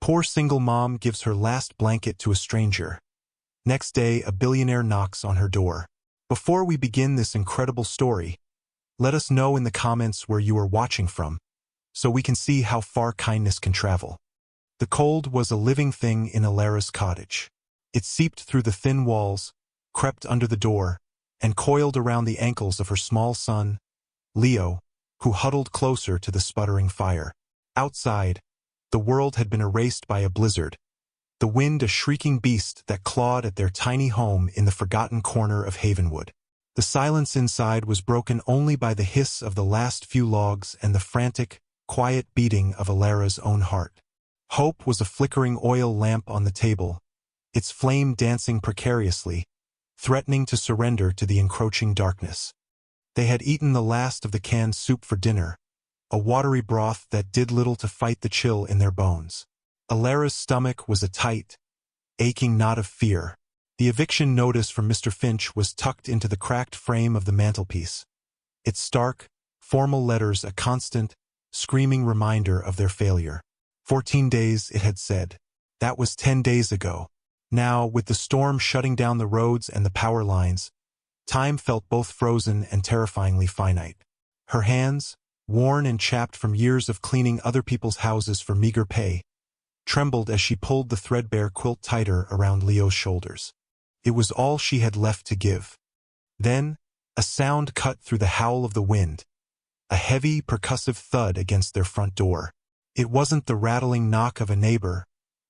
Poor single mom gives her last blanket to a stranger. Next day, a billionaire knocks on her door. Before we begin this incredible story, let us know in the comments where you are watching from, so we can see how far kindness can travel. The cold was a living thing in Alara's cottage. It seeped through the thin walls, crept under the door, and coiled around the ankles of her small son, Leo, who huddled closer to the sputtering fire. Outside, the world had been erased by a blizzard, the wind a shrieking beast that clawed at their tiny home in the forgotten corner of Havenwood. The silence inside was broken only by the hiss of the last few logs and the frantic, quiet beating of Alara's own heart. Hope was a flickering oil lamp on the table, its flame dancing precariously, threatening to surrender to the encroaching darkness. They had eaten the last of the canned soup for dinner, a watery broth that did little to fight the chill in their bones. Alara's stomach was a tight, aching knot of fear. The eviction notice from Mr. Finch was tucked into the cracked frame of the mantelpiece, its stark, formal letters a constant, screaming reminder of their failure. 14 days, it had said. That was 10 days ago. Now, with the storm shutting down the roads and the power lines, time felt both frozen and terrifyingly finite. Her hands, worn and chapped from years of cleaning other people's houses for meager pay, trembled as she pulled the threadbare quilt tighter around Leo's shoulders. It was all she had left to give. Then, a sound cut through the howl of the wind, a heavy, percussive thud against their front door. It wasn't the rattling knock of a neighbor,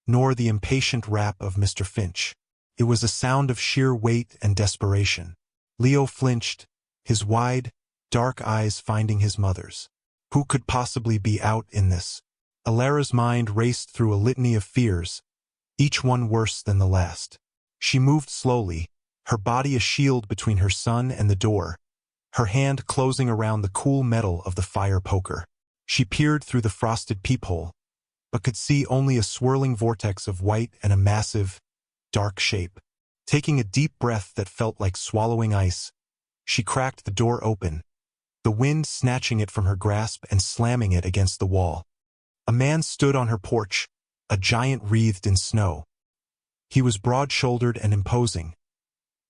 nor the impatient rap of Mr. Finch. It was a sound of sheer weight and desperation. Leo flinched, his wide, dark eyes finding his mother's. Who could possibly be out in this? Alara's mind raced through a litany of fears, each one worse than the last. She moved slowly, her body a shield between her son and the door, her hand closing around the cool metal of the fire poker. She peered through the frosted peephole, but could see only a swirling vortex of white and a massive, dark shape. Taking a deep breath that felt like swallowing ice, she cracked the door open, the wind snatching it from her grasp and slamming it against the wall. A man stood on her porch, a giant wreathed in snow. He was broad-shouldered and imposing,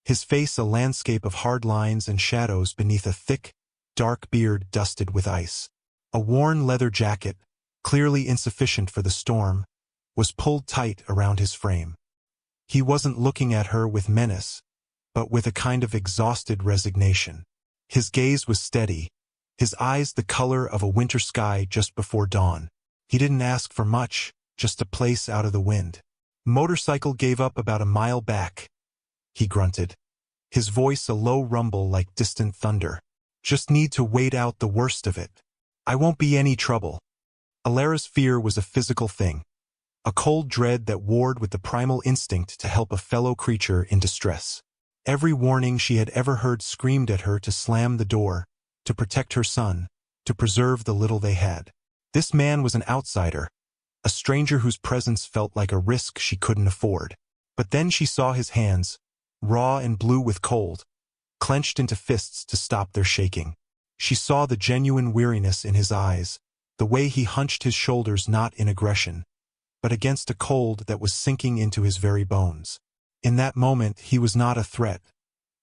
his face a landscape of hard lines and shadows beneath a thick, dark beard dusted with ice. A worn leather jacket, clearly insufficient for the storm, was pulled tight around his frame. He wasn't looking at her with menace, but with a kind of exhausted resignation. His gaze was steady, his eyes the color of a winter sky just before dawn. He didn't ask for much, just a place out of the wind. Motorcycle gave up about a mile back, he grunted, his voice a low rumble like distant thunder. Just need to wait out the worst of it. I won't be any trouble. Alara's fear was a physical thing, a cold dread that warred with the primal instinct to help a fellow creature in distress. Every warning she had ever heard screamed at her to slam the door, to protect her son, to preserve the little they had. This man was an outsider, a stranger whose presence felt like a risk she couldn't afford. But then she saw his hands, raw and blue with cold, clenched into fists to stop their shaking. She saw the genuine weariness in his eyes, the way he hunched his shoulders not in aggression, but against a cold that was sinking into his very bones. In that moment he was not a threat.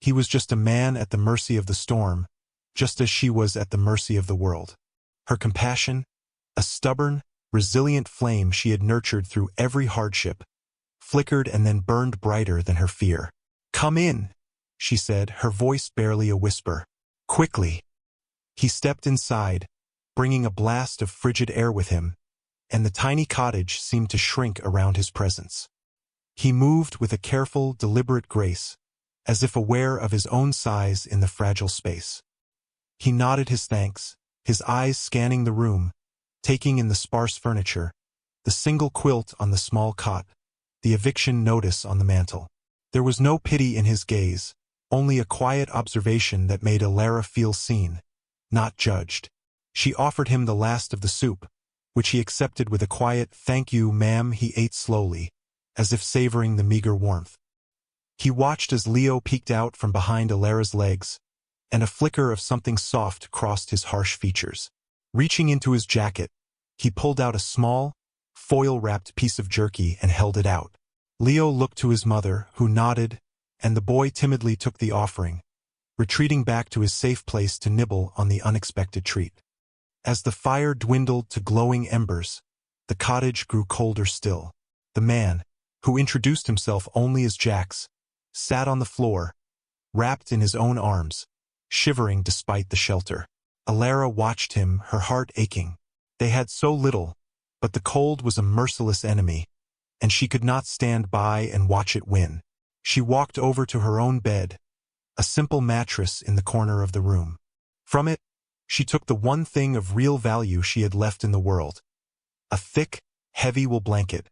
He was just a man at the mercy of the storm, just as she was at the mercy of the world. Her compassion, a stubborn, resilient flame she had nurtured through every hardship, flickered and then burned brighter than her fear. "Come in," she said, her voice barely a whisper. "Quickly." He stepped inside, bringing a blast of frigid air with him, and the tiny cottage seemed to shrink around his presence. He moved with a careful, deliberate grace, as if aware of his own size in the fragile space. He nodded his thanks, his eyes scanning the room, taking in the sparse furniture, the single quilt on the small cot, the eviction notice on the mantel. There was no pity in his gaze, only a quiet observation that made Alara feel seen, not judged. She offered him the last of the soup, which he accepted with a quiet "Thank you, ma'am." He ate slowly, as if savoring the meager warmth. He watched as Leo peeked out from behind Alara's legs, and a flicker of something soft crossed his harsh features. Reaching into his jacket, he pulled out a small, foil-wrapped piece of jerky and held it out. Leo looked to his mother, who nodded, and the boy timidly took the offering, retreating back to his safe place to nibble on the unexpected treat. As the fire dwindled to glowing embers, the cottage grew colder still. The man, who introduced himself only as Jax, sat on the floor, wrapped in his own arms, shivering despite the shelter. Alara watched him, her heart aching. They had so little, but the cold was a merciless enemy, and she could not stand by and watch it win. She walked over to her own bed, a simple mattress in the corner of the room. From it, she took the one thing of real value she had left in the world, a thick, heavy wool blanket,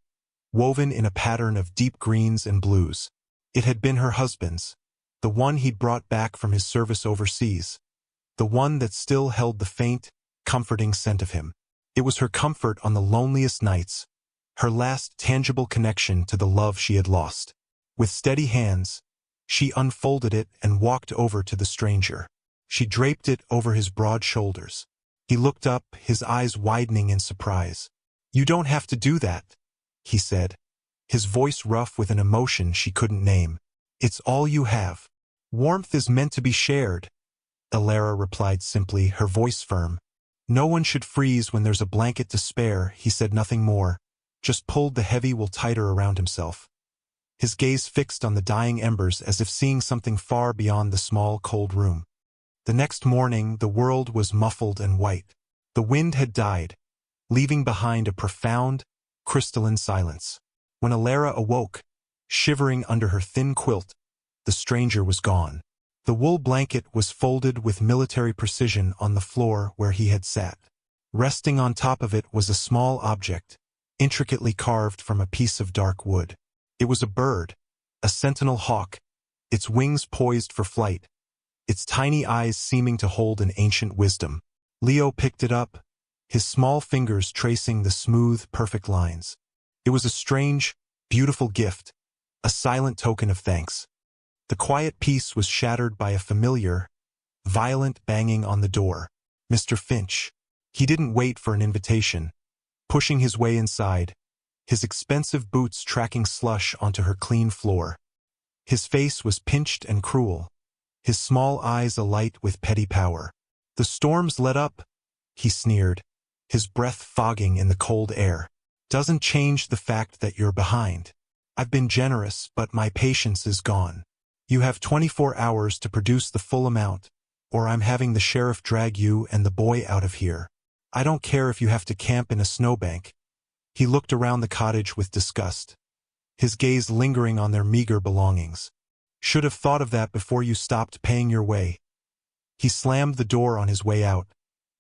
woven in a pattern of deep greens and blues. It had been her husband's, the one he'd brought back from his service overseas, the one that still held the faint, comforting scent of him. It was her comfort on the loneliest nights, her last tangible connection to the love she had lost. With steady hands, she unfolded it and walked over to the stranger. She draped it over his broad shoulders. He looked up, his eyes widening in surprise. "You don't have to do that," he said, his voice rough with an emotion she couldn't name. "It's all you have. Warmth is meant to be shared," Alara replied simply, her voice firm. "No one should freeze when there's a blanket to spare." He said nothing more, just pulled the heavy wool tighter around himself, his gaze fixed on the dying embers as if seeing something far beyond the small, cold room. The next morning, the world was muffled and white. The wind had died, leaving behind a profound, crystalline silence. When Alara awoke, shivering under her thin quilt, the stranger was gone. The wool blanket was folded with military precision on the floor where he had sat. Resting on top of it was a small object, intricately carved from a piece of dark wood. It was a bird, a sentinel hawk, its wings poised for flight, its tiny eyes seeming to hold an ancient wisdom. Leo picked it up, his small fingers tracing the smooth, perfect lines. It was a strange, beautiful gift, a silent token of thanks. The quiet peace was shattered by a familiar, violent banging on the door. Mr. Finch. He didn't wait for an invitation. Pushing his way inside, his expensive boots tracking slush onto her clean floor. His face was pinched and cruel, his small eyes alight with petty power. "The storm's let up," he sneered, his breath fogging in the cold air. "Doesn't change the fact that you're behind. I've been generous, but my patience is gone. You have 24 hours to produce the full amount, or I'm having the sheriff drag you and the boy out of here. I don't care if you have to camp in a snowbank." He looked around the cottage with disgust, his gaze lingering on their meager belongings. "Should have thought of that before you stopped paying your way." He slammed the door on his way out,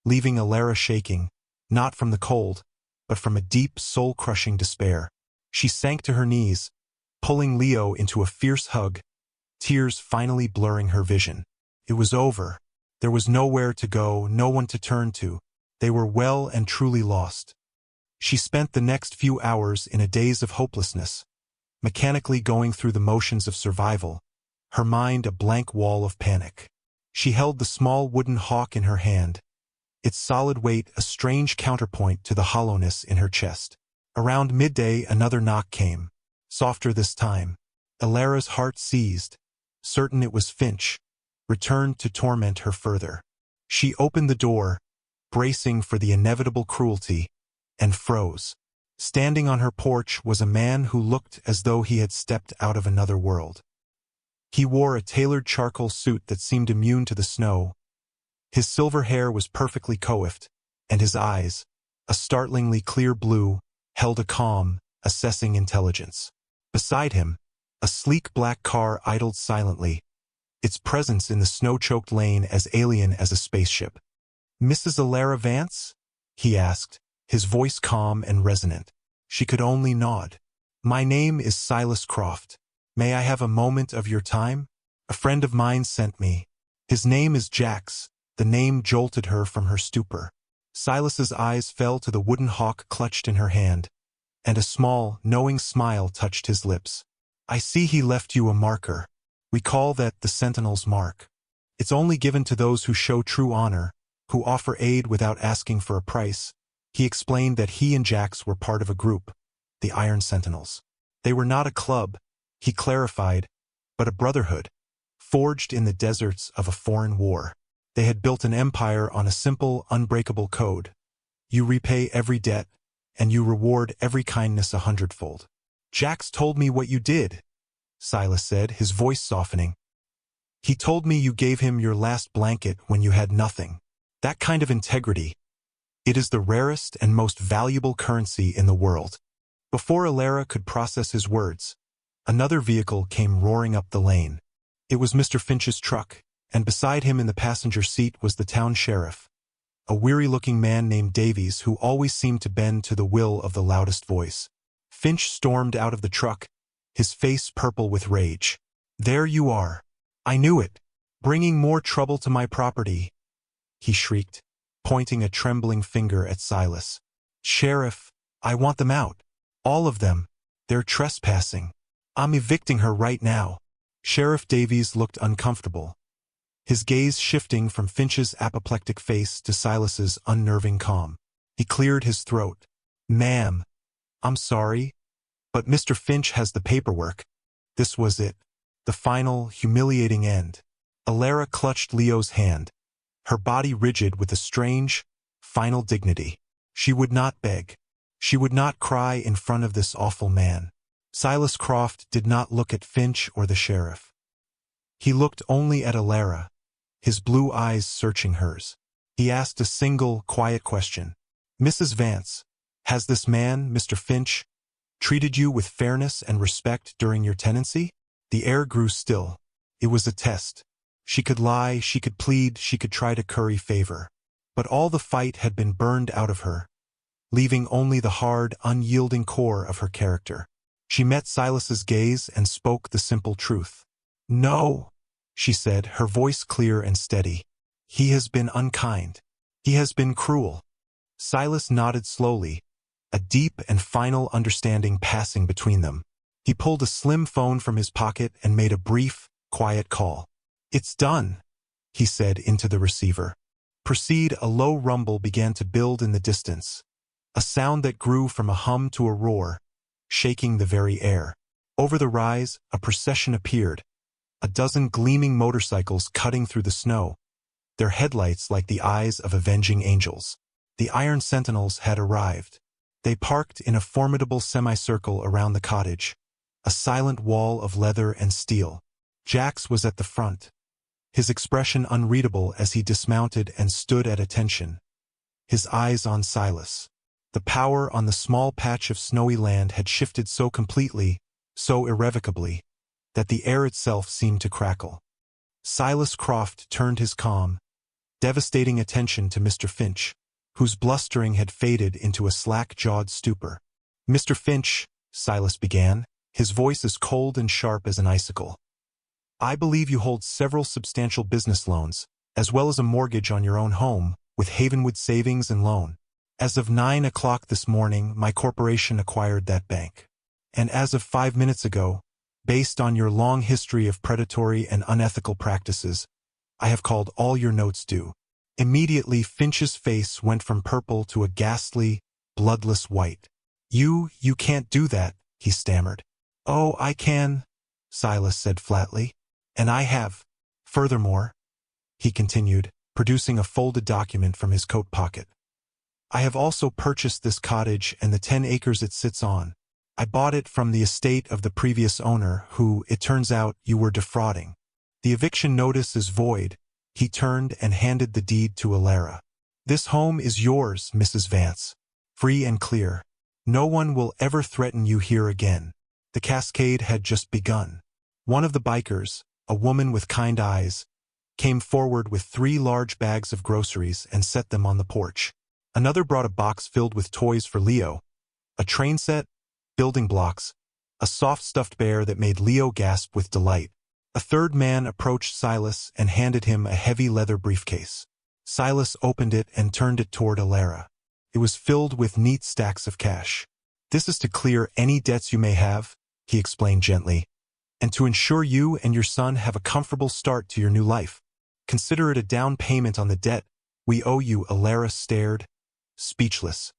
leaving Alara shaking, not from the cold, but from a deep, soul-crushing despair. She sank to her knees, pulling Leo into a fierce hug, tears finally blurring her vision. It was over. There was nowhere to go, no one to turn to. They were well and truly lost. She spent the next few hours in a daze of hopelessness, mechanically going through the motions of survival, her mind a blank wall of panic. She held the small wooden hawk in her hand, its solid weight a strange counterpoint to the hollowness in her chest. Around midday another knock came, softer this time. Alara's heart seized, certain it was Finch, returned to torment her further. She opened the door, bracing for the inevitable cruelty, and froze. Standing on her porch was a man who looked as though he had stepped out of another world. He wore a tailored charcoal suit that seemed immune to the snow. His silver hair was perfectly coiffed, and his eyes, a startlingly clear blue, held a calm, assessing intelligence. Beside him, a sleek black car idled silently, its presence in the snow-choked lane as alien as a spaceship. "Mrs. Alara Vance?" he asked, his voice calm and resonant. She could only nod. "My name is Silas Croft. May I have a moment of your time? A friend of mine sent me. His name is Jax." The name jolted her from her stupor. Silas's eyes fell to the wooden hawk clutched in her hand, and a small, knowing smile touched his lips. "I see he left you a marker. We call that the Sentinel's mark. It's only given to those who show true honor, who offer aid without asking for a price." He explained that he and Jax were part of a group, the Iron Sentinels. They were not a club, he clarified, but a brotherhood, forged in the deserts of a foreign war. They had built an empire on a simple, unbreakable code. You repay every debt, and you reward every kindness 100-fold. Jax told me what you did, Silas said, his voice softening. He told me you gave him your last blanket when you had nothing. That kind of integrity, it is the rarest and most valuable currency in the world. Before Alara could process his words, another vehicle came roaring up the lane. It was Mr. Finch's truck, and beside him in the passenger seat was the town sheriff, a weary-looking man named Davies who always seemed to bend to the will of the loudest voice. Finch stormed out of the truck, his face purple with rage. "There you are. I knew it. Bringing more trouble to my property," he shrieked, pointing a trembling finger at Silas. "Sheriff, I want them out. All of them. They're trespassing. I'm evicting her right now." Sheriff Davies looked uncomfortable, his gaze shifting from Finch's apoplectic face to Silas's unnerving calm. He cleared his throat. "Ma'am, I'm sorry, but Mr. Finch has the paperwork." This was it, the final, humiliating end. Alara clutched Leo's hand, her body rigid with a strange, final dignity. She would not beg. She would not cry in front of this awful man. Silas Croft did not look at Finch or the sheriff. He looked only at Alara, his blue eyes searching hers. He asked a single, quiet question. "Mrs. Vance, has this man, Mr. Finch, treated you with fairness and respect during your tenancy?" The air grew still. It was a test. She could lie, she could plead, she could try to curry favor. But all the fight had been burned out of her, leaving only the hard, unyielding core of her character. She met Silas's gaze and spoke the simple truth. "No," she said, her voice clear and steady. "He has been unkind. He has been cruel." Silas nodded slowly, a deep and final understanding passing between them. He pulled a slim phone from his pocket and made a brief, quiet call. "It's done," he said into the receiver. Proceed, a low rumble began to build in the distance, a sound that grew from a hum to a roar, shaking the very air. Over the rise, a procession appeared, a dozen gleaming motorcycles cutting through the snow, their headlights like the eyes of avenging angels. The Iron Sentinels had arrived. They parked in a formidable semicircle around the cottage, a silent wall of leather and steel. Jax was at the front, his expression unreadable as he dismounted and stood at attention, his eyes on Silas. The power on the small patch of snowy land had shifted so completely, so irrevocably, that the air itself seemed to crackle. Silas Croft turned his calm, devastating attention to Mr. Finch, whose blustering had faded into a slack-jawed stupor. "Mr. Finch," Silas began, his voice as cold and sharp as an icicle. "I believe you hold several substantial business loans, as well as a mortgage on your own home, with Havenwood Savings and Loan. As of 9 o'clock this morning, my corporation acquired that bank. And as of 5 minutes ago, based on your long history of predatory and unethical practices, I have called all your notes due." Immediately, Finch's face went from purple to a ghastly, bloodless white. You can't do that," he stammered. "Oh, I can," Silas said flatly. "And I have. Furthermore," he continued, producing a folded document from his coat pocket, "I have also purchased this cottage and the 10 acres it sits on. I bought it from the estate of the previous owner, who, it turns out, you were defrauding. The eviction notice is void." He turned and handed the deed to Alara. "This home is yours, Mrs. Vance, free and clear. No one will ever threaten you here again." The cascade had just begun. One of the bikers, a woman with kind eyes, came forward with 3 large bags of groceries and set them on the porch. Another brought a box filled with toys for Leo, a train set, building blocks, a soft stuffed bear that made Leo gasp with delight. A third man approached Silas and handed him a heavy leather briefcase. Silas opened it and turned it toward Alara. It was filled with neat stacks of cash. "This is to clear any debts you may have," he explained gently, "and to ensure you and your son have a comfortable start to your new life. Consider it a down payment on the debt we owe you." Alara stared, speechless.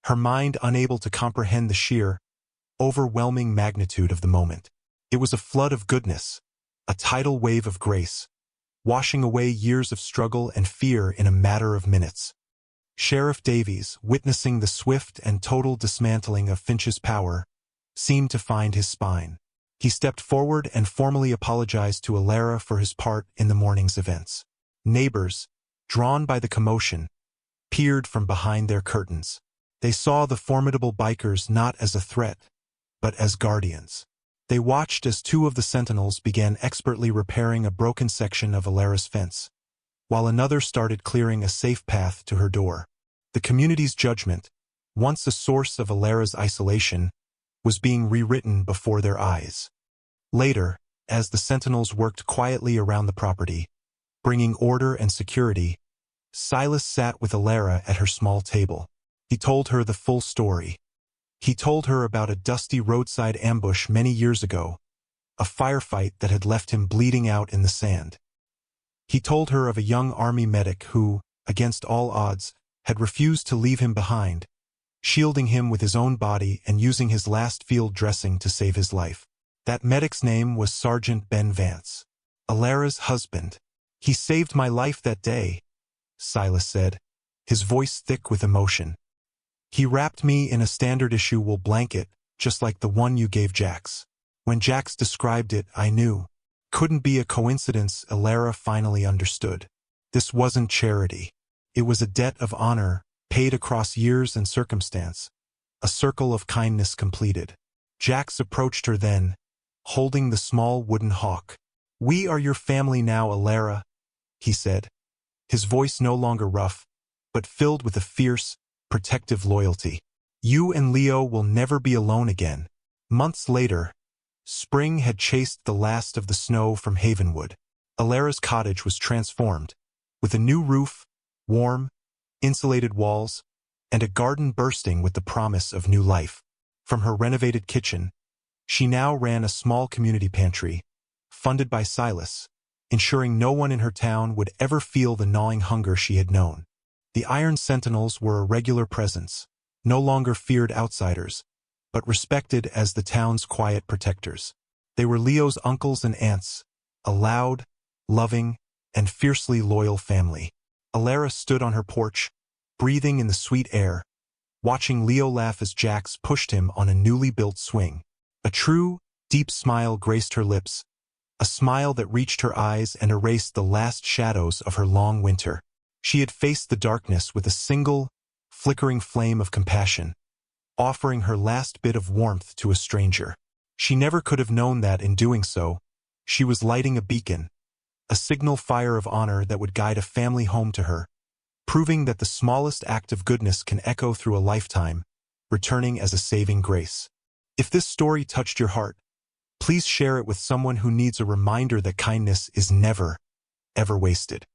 her mind unable to comprehend the sheer, overwhelming magnitude of the moment. It was a flood of goodness, a tidal wave of grace, washing away years of struggle and fear in a matter of minutes. Sheriff Davies, witnessing the swift and total dismantling of Finch's power, seemed to find his spine. He stepped forward and formally apologized to Alara for his part in the morning's events. Neighbors, drawn by the commotion, peered from behind their curtains. They saw the formidable bikers not as a threat, but as guardians. They watched as two of the sentinels began expertly repairing a broken section of Alara's fence, while another started clearing a safe path to her door. The community's judgment, once a source of Alara's isolation, was being rewritten before their eyes. Later, as the sentinels worked quietly around the property, bringing order and security, Silas sat with Alara at her small table. He told her the full story. He told her about a dusty roadside ambush many years ago, a firefight that had left him bleeding out in the sand. He told her of a young army medic who, against all odds, had refused to leave him behind, shielding him with his own body and using his last field dressing to save his life. That medic's name was Sergeant Ben Vance, Alara's husband. "He saved my life that day," Silas said, his voice thick with emotion. "He wrapped me in a standard-issue wool blanket, just like the one you gave Jax. When Jax described it, I knew. Couldn't be a coincidence." Alara finally understood. This wasn't charity. It was a debt of honor, paid across years and circumstance, a circle of kindness completed. Jax approached her then, holding the small wooden hawk. "We are your family now, Alara," he said, his voice no longer rough, but filled with a fierce, protective loyalty. "You and Leo will never be alone again." Months later, spring had chased the last of the snow from Havenwood. Alara's cottage was transformed, with a new roof, warm, insulated walls, and a garden bursting with the promise of new life. From her renovated kitchen, she now ran a small community pantry, funded by Silas, ensuring no one in her town would ever feel the gnawing hunger she had known. The Iron Sentinels were a regular presence, no longer feared outsiders, but respected as the town's quiet protectors. They were Leo's uncles and aunts, a loud, loving, and fiercely loyal family. Alara stood on her porch, breathing in the sweet air, watching Leo laugh as Jax pushed him on a newly built swing. A true, deep smile graced her lips, a smile that reached her eyes and erased the last shadows of her long winter. She had faced the darkness with a single, flickering flame of compassion, offering her last bit of warmth to a stranger. She never could have known that in doing so, she was lighting a beacon, a signal fire of honor that would guide a family home to her, proving that the smallest act of goodness can echo through a lifetime, returning as a saving grace. If this story touched your heart, please share it with someone who needs a reminder that kindness is never, ever wasted.